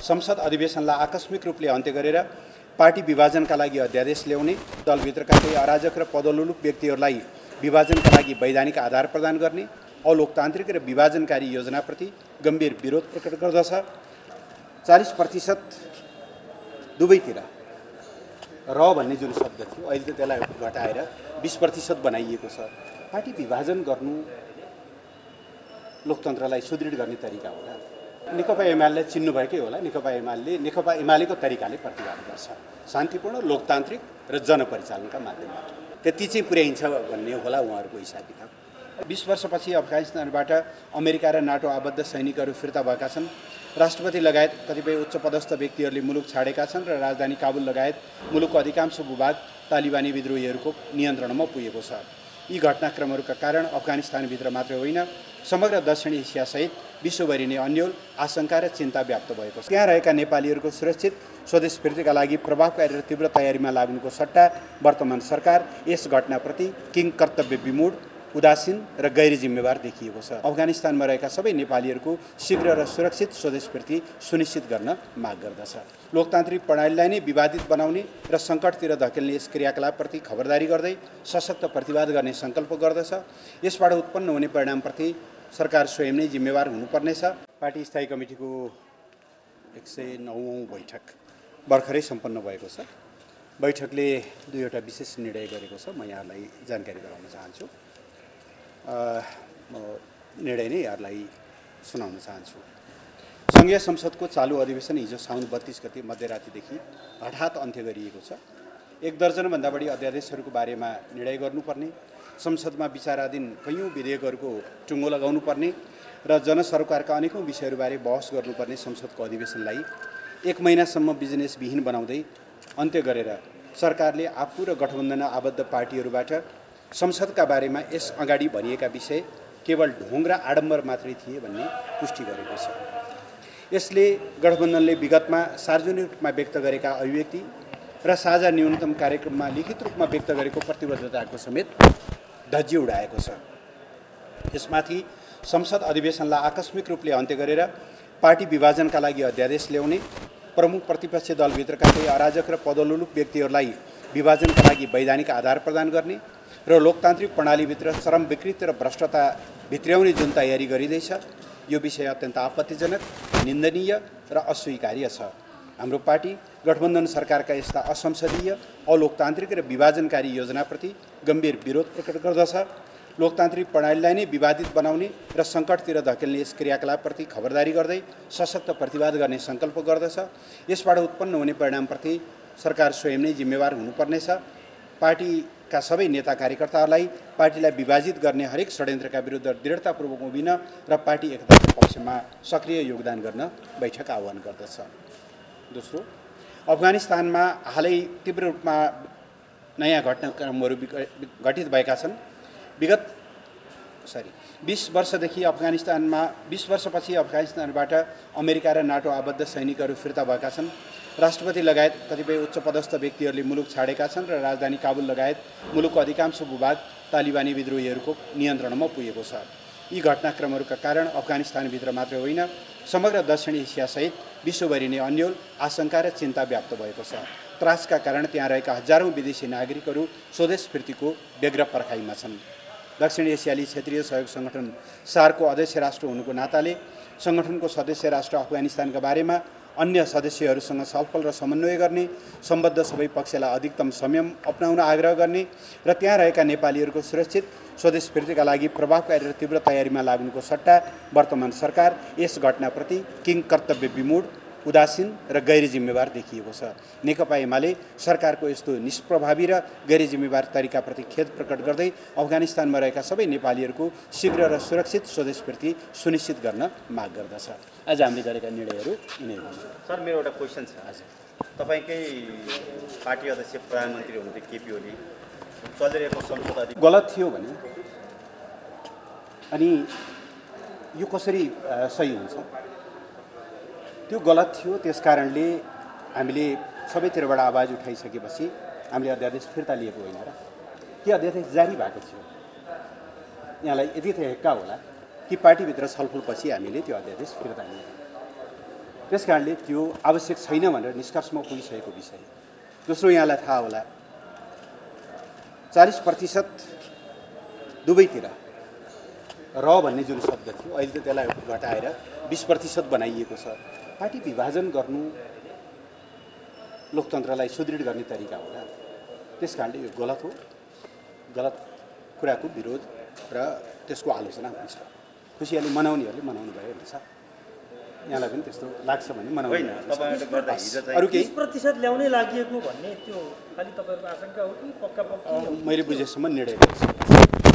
संसद अधिवेशनलाई आकस्मिक रूपले अन्त्य गरेर पार्टी विभाजनका लागि अध्यादेश ल्याउने, दलभित्रका केही अराजक र पदोल्लुक व्यक्तिहरूलाई विभाजनका लागि वैधानिक आधार प्रदान गर्ने, अलोकतान्त्रिक र विभाजनकारी योजनाप्रति गम्भीर विरोध प्रकट गर्दछ। 40% दुवैतिर र भन्ने जुन शब्द थियो अहिले त त्यसलाई घटाएर 20% बनाइएको छ। पार्टी विभाजन गर्नु लोकतन्त्रलाई सुदृढ गर्ने तरिका होला। नेकपा एमाले चिन्नुभएकै होला। नेकपा एमालेको तरिकाले प्रतिवाद गर्छ, शान्तिपूर्ण, लोकतान्त्रिक र जनपरिचालनका माध्यमबाट। त्यति चाहिँ पुर्याइन्छ भन्ने होला उहाँहरूको हिसाब किताब। 20 वर्षपछि अफगानिस्तानबाट अमेरिका र नाटो आबद्ध सैनिकहरू फिर्ता भएका छन्। राष्ट्रपति लगायत कतिपय उच्चपदस्थ व्यक्तिहरूले मुलुक छाडेका छन् र राजधानी काबुल लगायत मुलुकको अधिकांश भूभाग तालिबानी विद्रोहीहरूको नियन्त्रणमा पुगेको छ। यी घटनाक्रमहरूका कारण अफगानिस्तानभित्र मात्र होइन, समग्र दक्षिण एसियासहित विश्वभरि नै अन्यल आशंका र चिन्ता व्याप्त भएको छ। त्यहाँ रहेका नेपालीहरूको सुरक्षित स्वदेश फिर्तीका लागि प्रभावकारी र तीव्र तयारीमा लाग्नुको सट्टा वर्तमान सरकार यस घटनाप्रति किङ कर्तव्य विमूढ, उदासीन र गैर जिम्मेवार देखिएको छ। अफगानिस्तानमा रहेका सबै नेपालीहरूको शीघ्र र सुरक्षित स्वदेश फिर्ती सुनिश्चित गर्न माग गर्दछ। लोकतान्त्रिक प्रणालीलाई नै विवादित बनाउने र सङ्कटतिर धकेल्ने यस क्रियाकलापप्रति खबरदारी गर्दै सशक्त प्रतिवाद गर्ने सङ्कल्प गर्दछ। यसबाट उत्पन्न हुने परिणामप्रति सरकार स्वयं नै जिम्मेवार हुनुपर्नेछ। पार्टी स्थायी कमिटीको 109औं बैठक भर्खरै सम्पन्न भएको छ। बैठकले दुईवटा विशेष निर्णय गरेको छ, म यहाँलाई जानकारी गराउन चाहन्छु। निर्णय नै यहाँलाई सुनाउन चाहन्छु। सङ्घीय संसदको चालु अधिवेशन हिजो साउन 32 गते मध्यरातिदेखि हठात अन्त्य गरिएको छ। 1 दर्जनभन्दा बढी अध्यादेशहरूको बारेमा निर्णय गर्नुपर्ने, संसदमा विचाराधीन कैयौँ विधेयकहरूको टुङ्गो लगाउनुपर्ने र जनसरोकारका अनेकौँ विषयहरूबारे बहस गर्नुपर्ने संसदको अधिवेशनलाई 1 महिनासम्म बिजनेसविहीन बनाउँदै अन्त्य गरेर सरकारले आफू र गठबन्धन आबद्ध पार्टीहरूबाट संसदका बारेमा यस अगाडि भनिएका विषय केवल ढोङ र आडम्बर मात्रै थिए भन्ने पुष्टि गरेको छ। यसले गठबन्धनले विगतमा सार्वजनिक रूपमा व्यक्त गरेका अभिव्यक्ति र साझा न्यूनतम कार्यक्रममा लिखित रूपमा व्यक्त गरेको प्रतिबद्धताको समेत धज्जी उडाएको छ। यसमाथि संसद अधिवेशनलाई आकस्मिक रूपले अन्त्य गरेर पार्टी विभाजनका लागि अध्यादेश ल्याउने, प्रमुख प्रतिपक्ष दलभित्रका केही अराजक र पदोल्लुक व्यक्तिहरूलाई विभाजनका लागि वैधानिक आधार प्रदान गर्ने र लोकतान्त्रिक प्रणालीभित्र चरम विकृति र भ्रष्टता भित्र्याउने जुन तयारी गरिँदैछ, यो विषय अत्यन्त आपत्तिजनक, निन्दनीय र अस्वीकार्य छ। हाम्रो पार्टी गठबन्धन सरकारका यस्ता असंसदीय, अलोकतान्त्रिक र विभाजनकारी योजनाप्रति गम्भीर विरोध प्रकट गर्दछ। लोकतान्त्रिक प्रणालीलाई नै विवादित बनाउने र सङ्कटतिर धकेल्ने यस क्रियाकलापप्रति खबरदारी गर्दै सशक्त प्रतिवाद गर्ने सङ्कल्प गर्दछ। यसबाट उत्पन्न हुने परिणामप्रति सरकार स्वयं नै जिम्मेवार हुनुपर्नेछ। पार्टीका सबै नेता कार्यकर्ताहरूलाई पार्टीलाई विभाजित गर्ने हरेक षड्यन्त्रका विरुद्ध दृढतापूर्वक उभिन र पार्टी एकताको पक्षमा सक्रिय योगदान गर्न बैठक आह्वान गर्दछ। दोस्रो, अफगानिस्तानमा हालै तीव्र रूपमा नयाँ घटनाक्रमहरू घटित भएका छन्। 20 वर्षपछि अफगानिस्तानबाट अमेरिका र नाटो आबद्ध सैनिकहरू फिर्ता भएका छन्। राष्ट्रपति लगायत कतिपय उच्चपदस्थ व्यक्तिहरूले मुलुक छाडेका छन् र राजधानी काबुल लगायत मुलुकको अधिकांश भूभाग तालिबानी विद्रोहीहरूको नियन्त्रणमा पुगेको छ। यी घटनाक्रमहरूका कारण अफगानिस्तानभित्र मात्र होइन, समग्र दक्षिण एसियासहित विश्वभरि नै अन्यल आशंका र चिन्ता व्याप्त भएको छ। त्रासका कारण त्यहाँ रहेका हजारौँ विदेशी नागरिकहरू स्वदेश फिर्तीको व्यग्र पर्खाइमा छन्। दक्षिण एसियाली क्षेत्रीय सहयोग सङ्गठन सार्कको अध्यक्ष राष्ट्र हुनुको नाताले सङ्गठनको सदस्य राष्ट्र अफगानिस्तानका बारेमा अन्य सदस्यहरूसँग छलफल र समन्वय गर्ने, सम्बद्ध सबै पक्षलाई अधिकतम संयम अपनाउन आग्रह गर्ने र त्यहाँ रहेका नेपालीहरूको सुरक्षित स्वदेश फिर्तीका लागि प्रभावकारी र तीव्र तयारीमा लाग्नुको सट्टा वर्तमान सरकार यस घटनाप्रति किङ कर्तव्य विमूढ, उदासीन र गैर जिम्मेवार देखिएको छ। नेकपा एमाले सरकारको यस्तो निष्प्रभावी र गैर जिम्मेवार तरिकाप्रति खेद प्रकट गर्दै अफगानिस्तानमा रहेका सबै नेपालीहरूको शीघ्र र सुरक्षित स्वदेश फिर्ती सुनिश्चित गर्न माग गर्दछ। आज हामीले गरेका निर्णयहरू यिनीहरू हुन्। सर, मेरो एउटा क्वेसन छ। आज तपाईँकै पार्टी अध्यक्ष प्रधानमन्त्री हुनुहुन्थ्यो केपी ओली, चलिरहेको संसद गलत थियो भने अनि यो कसरी सही हुन्छ? त्यो गलत थियो। त्यसकारणले हामीले सबैतिरबाट आवाज उठाइसकेपछि हामीले अध्यादेश फिर्ता लिएको होइन र के अध्यादेश जारी भएको थियो? यहाँलाई यति त हेक्का होला कि पार्टीभित्र छलफलपछि हामीले त्यो अध्यादेश फिर्ता लियौँ। त्यस कारणले त्यो आवश्यक छैन भनेर निष्कर्षमा पुगिसकेको विषय। दोस्रो, यहाँलाई थाहा होला 40% दुवैतिर र भन्ने जुन शब्द थियो अहिले त त्यसलाई घटाएर 20% बनाइएको छ। पार्टी विभाजन गर्नु लोकतन्त्रलाई सुदृढ गर्ने तरिका होला। त्यस कारणले यो गलत हो। गलत कुराको विरोध र त्यसको आलोचना हुन्छ। खुसियाली मनाउनेहरूले मनाउनु भयो हुन्छ। यहाँलाई पनि त्यस्तो लाग्छ भने मनाउनु होइन। तपाईहरुले गर्दा हिजो चाहिँ अरु केही 20% ल्याउनै लागिएको भन्ने त्यो खाली तपाईहरुको आशंका हो कि पक्का पक्की मैले बुझेसम्म निर्णय गरेछ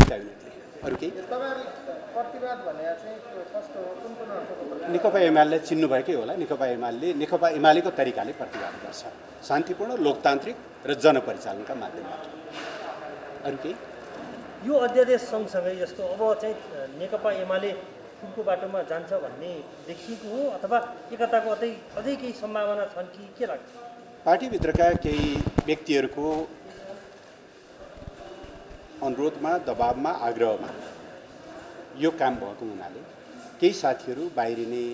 क्याबिनेटले। अरु केही प्रतिवाद भने चाहिँ कस्तो हो, कुन कुन अर्थको नेकपा एमाले चिन्नुभएकै होला। नेकपा एमालेको तरिकाले प्रतिवाद गर्छ, शान्तिपूर्ण, लोकतान्त्रिक र जनपरिचालनका माध्यमबाट। अरु केही यो अध्यादेश सँगसँगै जस्तो अब चाहिँ नेकपा एमाले फुलको बाटोमा जान्छ भन्ने देखिएको हो अथवा एकताको अझै केही सम्भावना छन् कि के लाग्छ? पार्टीभित्रका केही व्यक्तिहरूको अनुरोधमा, दबावमा, आग्रहमा यो काम भएको हुनाले केही साथीहरू बाहिरिने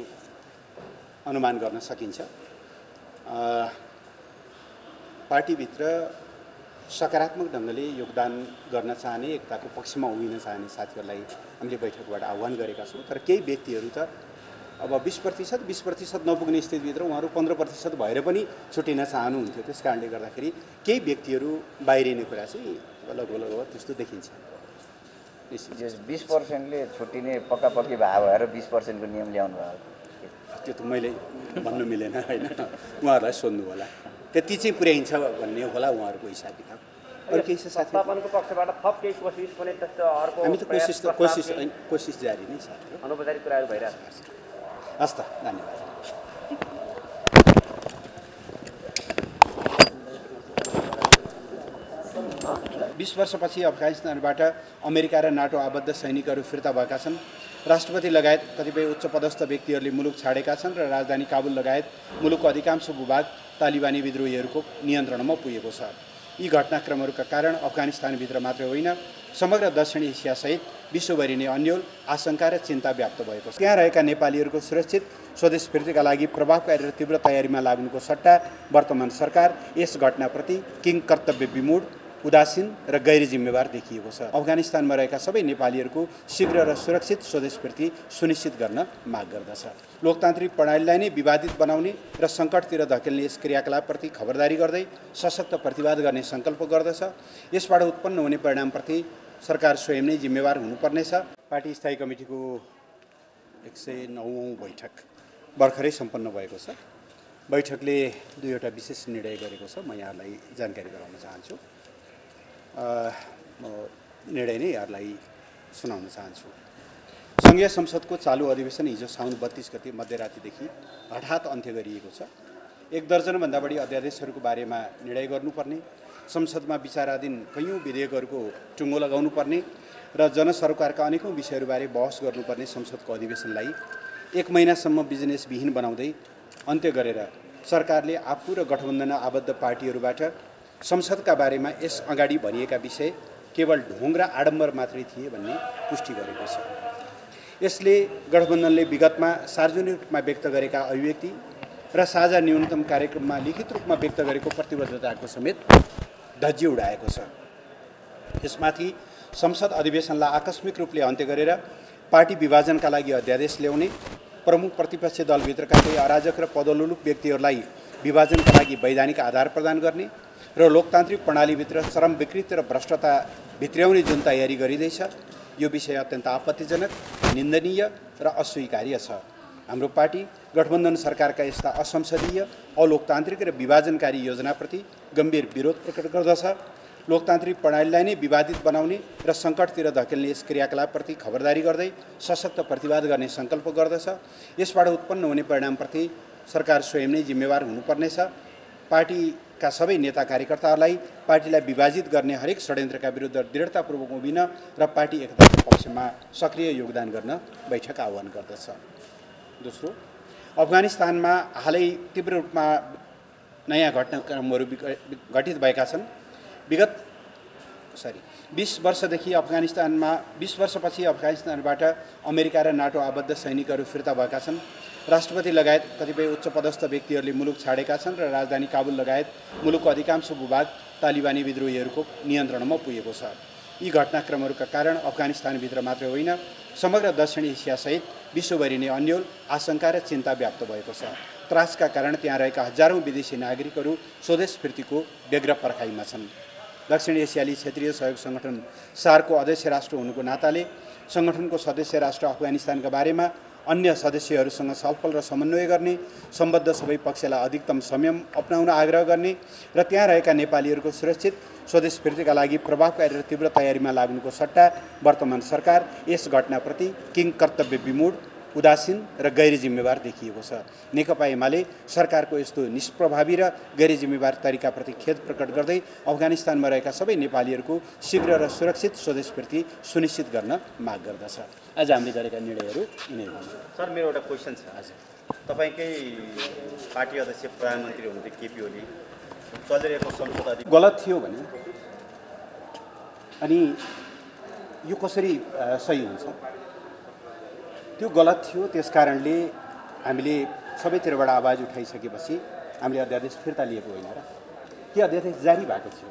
अनुमान गर्न सकिन्छ। पार्टीभित्र सकारात्मक ढङ्गले योगदान गर्न चाहने, एकताको पक्षमा उभिन चाहने साथीहरूलाई हामीले बैठकबाट आह्वान गरेका छौँ। तर केही व्यक्तिहरू त अब 20% नपुग्ने स्थितिभित्र उहाँहरू 15% भएर पनि छुटिन चाहनुहुन्थ्यो। त्यस कारणले गर्दाखेरि केही व्यक्तिहरू बाहिरिने कुरा चाहिँ लगभग त्यस्तो देखिन्छ। 20%ले छुट्टिने पक्का पक्की भएर 20%को नियम ल्याउनु भयो। त्यो त मैले भन्नु मिलेन होइन, उहाँहरूलाई सोध्नु होला। त्यति चाहिँ पुर्याइन्छ भन्ने होला उहाँहरूको हिसाब किताब। अरू केही छ साथी? तपाईँको पक्षबाट थप केही कोसिस कुनै त्यस्तो अर्को हामी त कोसिस जारी नै छ। अनौपचारिक कुराहरू भइरहेको छ। हस् त, धन्यवाद। 20 वर्षपछि अफगानिस्तानबाट अमेरिका र नाटो आबद्ध सैनिकहरू फिर्ता भएका छन्। राष्ट्रपति लगायत कतिपय उच्च पदस्थ व्यक्तिहरूले मुलुक छाडेका छन् र राजधानी काबुल लगायत मुलुकको अधिकांश भूभाग तालिबानी विद्रोहीहरूको नियन्त्रणमा पुगेको छ। यी घटनाक्रमहरूका कारण अफगानिस्तानभित्र मात्रै होइन, समग्र दक्षिण एसियासहित विश्वभरि नै अन्यल, आशंका र चिन्ता व्याप्त भएको छ। त्यहाँ रहेका नेपालीहरूको सुरक्षित स्वदेश फिर्तीका लागि प्रभावकारी र तीव्र तयारीमा लाग्नुको सट्टा वर्तमान सरकार यस घटनाप्रति किङ कर्तव्य विमूढ, उदासीन र गैर जिम्मेवार देखिएको छ। अफगानिस्तानमा रहेका सबै नेपालीहरूको शीघ्र र सुरक्षित स्वदेश फिर्ती सुनिश्चित गर्न माग गर्दछ। लोकतान्त्रिक प्रणालीलाई नै विवादित बनाउने र सङ्कटतिर धकेल्ने यस क्रियाकलापप्रति खबरदारी गर्दै सशक्त प्रतिवाद गर्ने सङ्कल्प गर्दछ। यसबाट उत्पन्न हुने परिणामप्रति सरकार स्वयं नै जिम्मेवार हुनुपर्नेछ। पार्टी स्थायी कमिटीको 109औं बैठक भर्खरै सम्पन्न भएको छ। बैठकले दुईवटा विशेष निर्णय गरेको छ, म यहाँलाई जानकारी गराउन चाहन्छु। निर्णय नै यहाँलाई सुनाउन चाहन्छु। सङ्घीय संसदको चालु अधिवेशन हिजो साउन 32 गते मध्यरातिदेखि हठात अन्त्य गरिएको छ। 1 दर्जनभन्दा बढी अध्यादेशहरूको बारेमा निर्णय गर्नुपर्ने, संसदमा विचाराधीन कैयौँ विधेयकहरूको टुङ्गो लगाउनुपर्ने र जनसरोकारका अनेकौँ विषयहरूबारे बहस गर्नुपर्ने संसदको अधिवेशनलाई 1 महिनासम्म बिजनेसविहीन बनाउँदै अन्त्य गरेर सरकारले आफू र गठबन्धन आबद्ध पार्टीहरूबाट संसदका बारेमा यस अगाडि भनिएका विषय केवल ढोङ र आडम्बर मात्रै थिए भन्ने पुष्टि गरेको छ। यसले गठबन्धनले विगतमा सार्वजनिक रूपमा व्यक्त गरेका अभिव्यक्ति र साझा न्यूनतम कार्यक्रममा लिखित रूपमा व्यक्त गरेको प्रतिबद्धताको समेत धज्जी उडाएको छ। यसमाथि संसद अधिवेशनलाई आकस्मिक रूपले अन्त्य गरेर पार्टी विभाजनका लागि अध्यादेश ल्याउने, प्रमुख प्रतिपक्ष दलभित्रका केही अराजक र पदोल्लुक व्यक्तिहरूलाई विभाजनका लागि वैधानिक आधार प्रदान गर्ने र लोकतान्त्रिक प्रणालीभित्र चरम विकृति र भ्रष्टता भित्र्याउने जुन तयारी गरिँदैछ, यो विषय अत्यन्त आपत्तिजनक, निन्दनीय र अस्वीकार्य छ। हाम्रो पार्टी गठबन्धन सरकारका यस्ता असंसदीय, अलोकतान्त्रिक र विभाजनकारी योजनाप्रति गम्भीर विरोध प्रकट गर्दछ। लोकतान्त्रिक प्रणालीलाई नै विवादित बनाउने र सङ्कटतिर धकेल्ने यस क्रियाकलापप्रति खबरदारी गर्दै सशक्त प्रतिवाद गर्ने सङ्कल्प गर्दछ। यसबाट उत्पन्न हुने परिणामप्रति सरकार स्वयं नै जिम्मेवार हुनुपर्नेछ। पार्टीका सबै नेता कार्यकर्ताहरूलाई पार्टीलाई विभाजित गर्ने हरेक षड्यन्त्रका विरुद्ध दृढतापूर्वक उभिन र पार्टी एकताको पक्षमा सक्रिय योगदान गर्न बैठक आह्वान गर्दछ। दोस्रो, अफगानिस्तानमा हालै तीव्र रूपमा नयाँ घटनाक्रमहरू घटित भएका छन्। 20 वर्षपछि अफगानिस्तानबाट अमेरिका र नाटो आबद्ध सैनिकहरू फिर्ता भएका छन्। राष्ट्रपति लगायत कतिपय उच्च पदस्थ व्यक्तिहरूले मुलुक छाडेका छन् र राजधानी काबुल लगायत मुलुकको अधिकांश भूभाग तालिबानी विद्रोहीहरूको नियन्त्रणमा पुगेको छ। यी घटनाक्रमहरूका कारण अफगानिस्तानभित्र मात्रै होइन समग्र दक्षिण एसियासहित विश्वभरि नै अन्यल आशंका र चिन्ता व्याप्त भएको छ। त्रासका कारण त्यहाँ रहेका हजारौँ विदेशी नागरिकहरू स्वदेश फिर्तीको व्यग्र पर्खाइमा छन्। दक्षिण एसियाली क्षेत्रीय सहयोग सङ्गठन सार्कको अध्यक्ष राष्ट्र हुनुको नाताले सङ्गठनको सदस्य राष्ट्र अफगानिस्तानका बारेमा अन्य सदस्यहरूसँग छलफल र समन्वय गर्ने, सम्बद्ध सबै पक्षलाई अधिकतम संयम अपनाउन आग्रह गर्ने र त्यहाँ रहेका नेपालीहरूको सुरक्षित स्वदेश फिर्तीका लागि प्रभावकारी र तीव्र तयारीमा लाग्नुको सट्टा वर्तमान सरकार यस घटनाप्रति किङ कर्तव्य विमूढ, उदासीन र गैर जिम्मेवार देखिएको छ। नेकपा एमाले सरकारको यस्तो निष्प्रभावी र गैर जिम्मेवार तरिकाप्रति खेद प्रकट गर्दै अफगानिस्तानमा रहेका सबै नेपालीहरूको शीघ्र र सुरक्षित स्वदेश फिर्ती सुनिश्चित गर्न माग गर्दछ। आज हामीले गरेका निर्णयहरू यिनै हुन्। सर, मेरो एउटा क्वेसन छ। आज तपाईँकै पार्टी अध्यक्ष प्रधानमन्त्री हुनुहुन्थ्यो केपी ओली, चलिरहेको संसद गलत थियो भने अनि यो कसरी सही हुन्छ? त्यो गलत थियो। त्यस कारणले हामीले सबैतिरबाट आवाज उठाइसकेपछि हामीले अध्यादेश फिर्ता लिएको होइन र के अध्यादेश जारी भएको थियो?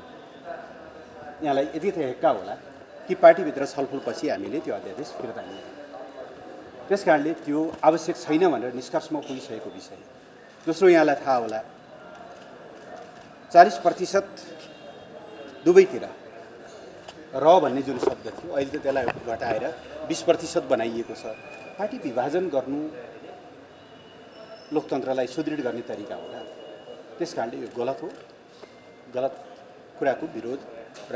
यहाँलाई यति त हेक्का होला कि पार्टीभित्र छलफलपछि हामीले त्यो अध्यादेश फिर्ता लियौँ। त्यस कारणले त्यो आवश्यक छैन भनेर निष्कर्षमा पुगिसकेको विषय। दोस्रो, यहाँलाई थाहा होला 40% दुवैतिर र भन्ने जुन शब्द थियो अहिले त त्यसलाई घटाएर 20% बनाइएको छ। पार्टी विभाजन गर्नु लोकतन्त्रलाई सुदृढ गर्ने तरिका होला। त्यस कारणले यो गलत हो। गलत कुराको विरोध र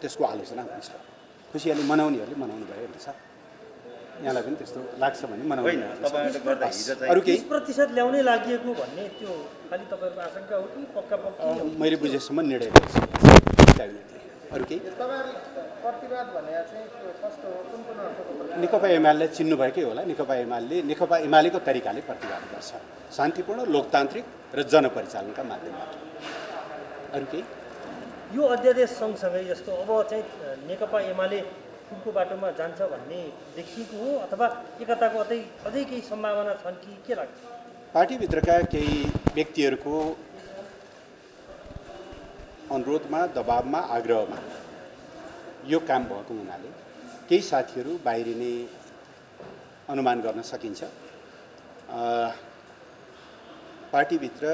त्यसको आलोचना हुन्छ। खुसीयाली मनाउनेहरूले मनाउनु भयो हुन्छ। यहाँलाई पनि त्यस्तो लाग्छ भने मनाउनु। अरू केही 20% ल्याउनै लागि भन्ने त्यो खालि तपाईँहरूको आशंका हो कि पक्का पक्की? मैले बुझेसम्म निर्णय गरेँ क्याबिनेटले। अरू केही प्रतिवाद भने चाहिँ कस्तो हो, कुन कुन अर्थको? नेकपा एमालेलाई चिन्नुभएकै होला। नेकपा एमालेको तरिकाले प्रतिवाद गर्छ, शान्तिपूर्ण, लोकतान्त्रिक र जनपरिचालनका माध्यमबाट। अरू केही? यो अध्यादेश सँगसँगै जस्तो अब चाहिँ नेकपा एमाले फुलको बाटोमा जान्छ भन्ने देखिएको हो अथवा एकताको अझै केही सम्भावना छन् कि के लाग्छ? पार्टीभित्रका केही व्यक्तिहरूको अनुरोधमा, दबावमा, आग्रहमा यो काम भएको हुनाले केही साथीहरू बाहिरिने अनुमान गर्न सकिन्छ। पार्टीभित्र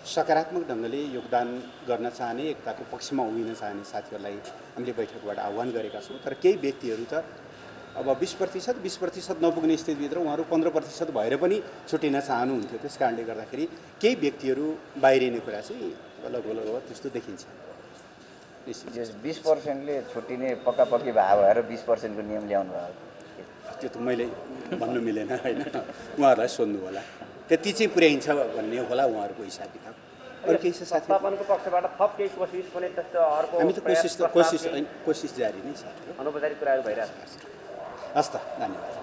सकारात्मक ढङ्गले योगदान गर्न चाहने, एकताको पक्षमा उभिन चाहने साथीहरूलाई हामीले बैठकबाट आह्वान गरेका छौँ। तर केही व्यक्तिहरू त अब 20% नपुग्ने स्थितिभित्र उहाँहरू 15% भएर पनि छुटिन चाहनुहुन्थ्यो। त्यस कारणले गर्दाखेरि केही व्यक्तिहरू बाहिरिने कुरा चाहिँ लगभग त्यस्तो देखिन्छ। 20%ले छुट्टिने पक्कापक्की भाव भएर 20%को नियम ल्याउनु भयो। त्यो त मैले भन्नु मिलेन होइन, उहाँहरूलाई सोध्नु होला। त्यति चाहिँ पुर्याइन्छ भन्ने होला उहाँहरूको हिसाब किताब। अरू केही छ साथी? तपाईँको पक्षबाट थप केही कोसिस कुनै त्यस्तो अर्को हामी त कोसिस जारी नै छ। अनौपचारिक कुराहरू भइरहेको छ। हस् त, धन्यवाद।